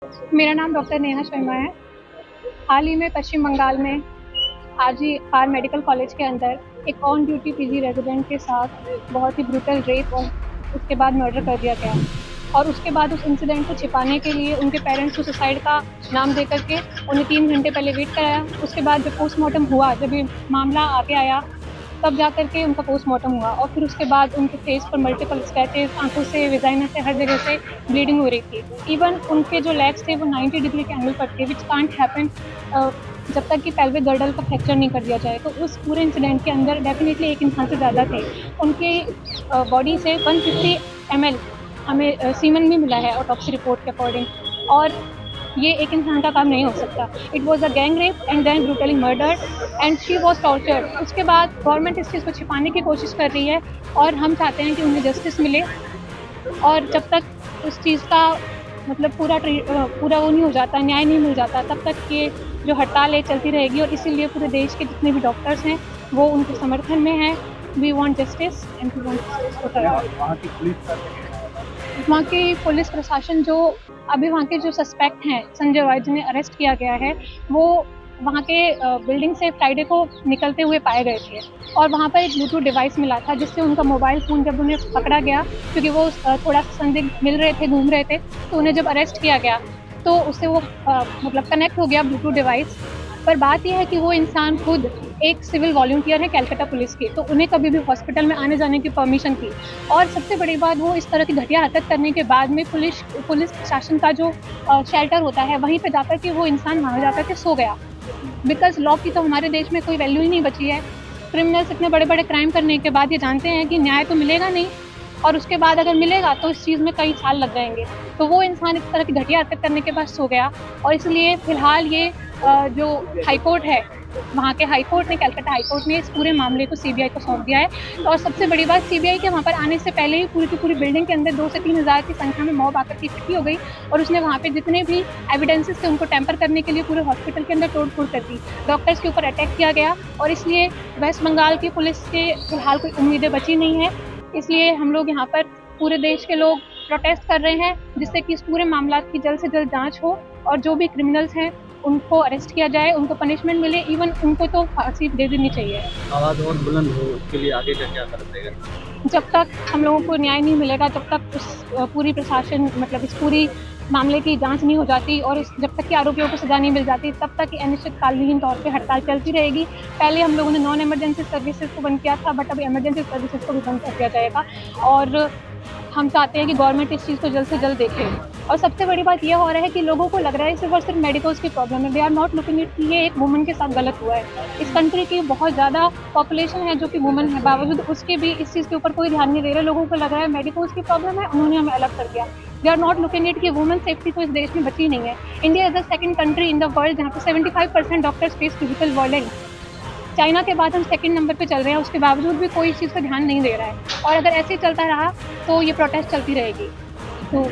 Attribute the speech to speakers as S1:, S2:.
S1: मेरा नाम डॉक्टर नेहा शर्मा है। हाल ही में पश्चिम बंगाल में आरजी आर मेडिकल कॉलेज के अंदर एक ऑन ड्यूटी पीजी रेजिडेंट के साथ बहुत ही ब्रूटल रेप और उसके बाद मर्डर कर दिया गया। और उसके बाद उस इंसिडेंट को छिपाने के लिए उनके पेरेंट्स को सुसाइड का नाम दे करके उन्हें 3 घंटे पहले वेट कराया। उसके बाद जब पोस्टमार्टम हुआ, जब ये मामला आगे आया, तब जा करके उनका पोस्टमार्टम हुआ और फिर उसके बाद उनके फेस पर मल्टीपल स्क्रैचेस, आंखों से, वेजाइना से, हर जगह से ब्लीडिंग हो रही थी। इवन उनके जो लेग्स थे वो 90 डिग्री के एंगल पर थे, विच कांट हैपन जब तक कि पेल्विक गर्डल का फ्रैक्चर नहीं कर दिया जाए। तो उस पूरे इंसिडेंट के अंदर डेफिनेटली एक इंसान से ज़्यादा थे। उनके बॉडी से 150 ml हमें सीमन भी मिला है ऑटोप्सी रिपोर्ट के अकॉर्डिंग। और ये एक इंसान का काम नहीं हो सकता। It was a gang rape and then brutally murdered and she was tortured. उसके बाद गवर्नमेंट इस चीज़ को छिपाने की कोशिश कर रही है और हम चाहते हैं कि उन्हें जस्टिस मिले। और जब तक उस चीज़ का मतलब पूरा वो नहीं हो जाता, न्याय नहीं मिल जाता, तब तक ये जो हड़ताल है चलती रहेगी। और इसीलिए पूरे देश के जितने भी डॉक्टर्स हैं वो उनके समर्थन में हैं। We want justice and we want वहाँ की पुलिस प्रशासन जो अभी वहाँ के जो सस्पेक्ट हैं संजय रॉय जिन्हें अरेस्ट किया गया है, वो वहाँ के बिल्डिंग से फ्राइडे को निकलते हुए पाए गए थे। और वहाँ पर एक ब्लूटूथ डिवाइस मिला था जिससे उनका मोबाइल फ़ोन जब उन्हें पकड़ा गया, क्योंकि वो थोड़ा सा संदिग्ध मिल रहे थे, घूम रहे थे, तो उन्हें जब अरेस्ट किया गया तो उससे वो मतलब कनेक्ट हो गया ब्लूटूथ डिवाइस। पर बात यह है कि वो इंसान खुद एक सिविल वॉलंटियर है कैलकाटा पुलिस के, तो उन्हें कभी भी हॉस्पिटल में आने जाने की परमिशन थी। और सबसे बड़ी बात, वो इस तरह की घटिया हरकत करने के बाद में पुलिस प्रशासन का जो शेल्टर होता है वहीं पे जाकर के वो इंसान वहाँ जाकर के सो गया। बिकॉज लॉ की तो हमारे देश में कोई वैल्यू ही नहीं बची है। क्रिमिनल्स इतने बड़े बड़े क्राइम करने के बाद ये जानते हैं कि न्याय तो मिलेगा नहीं, और उसके बाद अगर मिलेगा तो इस चीज़ में कई साल लग जाएंगे। तो वो इंसान इस तरह की घटिया हरकत करने के बाद सो गया। और इसलिए फ़िलहाल ये जो हाई कोर्ट है, वहाँ के हाई कोर्ट ने, कैलकाटा हाई कोर्ट ने इस पूरे मामले को सीबीआई को सौंप दिया है। और सबसे बड़ी बात, सीबीआई के वहाँ पर आने से पहले ही पूरी की पूरी बिल्डिंग के अंदर 2 से 3 हज़ार की संख्या में मॉब आकर के इकट्ठी हो गई और उसने वहाँ पे जितने भी एविडेंसेस थे उनको टेम्पर करने के लिए पूरे हॉस्पिटल के अंदर तोड़-फोड़ कर दी। डॉक्टर्स के ऊपर अटैक किया गया और इसलिए वेस्ट बंगाल की पुलिस के फिलहाल कोई उम्मीदें बची नहीं है। इसलिए हम लोग यहाँ पर पूरे देश के लोग प्रोटेस्ट कर रहे हैं, जिससे कि इस पूरे मामला की जल्द से जल्द जाँच हो और जो भी क्रिमिनल्स हैं उनको अरेस्ट किया जाए, उनको पनिशमेंट मिले, इवन उनको तो फांसी दे देनी चाहिए।
S2: आवाज़ और बुलंद हो, उसके लिए आगे का क्या करते हैं?
S1: जब तक हम लोगों को न्याय नहीं मिलेगा, जब तक उस पूरी प्रशासन मतलब इस पूरी मामले की जांच नहीं हो जाती और जब तक कि आरोपियों को सजा नहीं मिल जाती, तब तक अनिश्चितकालीन तौर पे हड़ताल चलती रहेगी। पहले हम लोगों ने नॉन इमरजेंसी सर्विसेज को बंद किया था, बट अभी इमरजेंसी सर्विसेज को भी बंद कर दिया जाएगा। और हम चाहते हैं कि गवर्नमेंट इस चीज़ को जल्द से जल्द देखे। और सबसे बड़ी बात यह हो रहा है कि लोगों को लग रहा है सिर्फ और सिर्फ मेडिकल्स की प्रॉब्लम है। They are not looking it कि ये एक वुमन के साथ गलत हुआ है। इस कंट्री की बहुत ज़्यादा पॉपुलेशन है जो कि वुमन है, बावजूद उसके भी इस चीज़ के ऊपर कोई ध्यान नहीं दे रहे। लोगों को लग रहा है मेडिकल्स की प्रॉब्लम है, उन्होंने हमें अलग कर दिया। They are not looking it कि वुमेन सेफ्टी तो इस देश में बची नहीं है। India is the second country in the world जहाँ पे 75% doctors face physical violence. China के बाद हम सेकंड नंबर पे चल रहे हैं, उसके बावजूद भी कोई इस चीज़ पर ध्यान नहीं दे रहा है। और अगर ऐसे ही चलता रहा तो ये प्रोटेस्ट चलती रहेगी। तो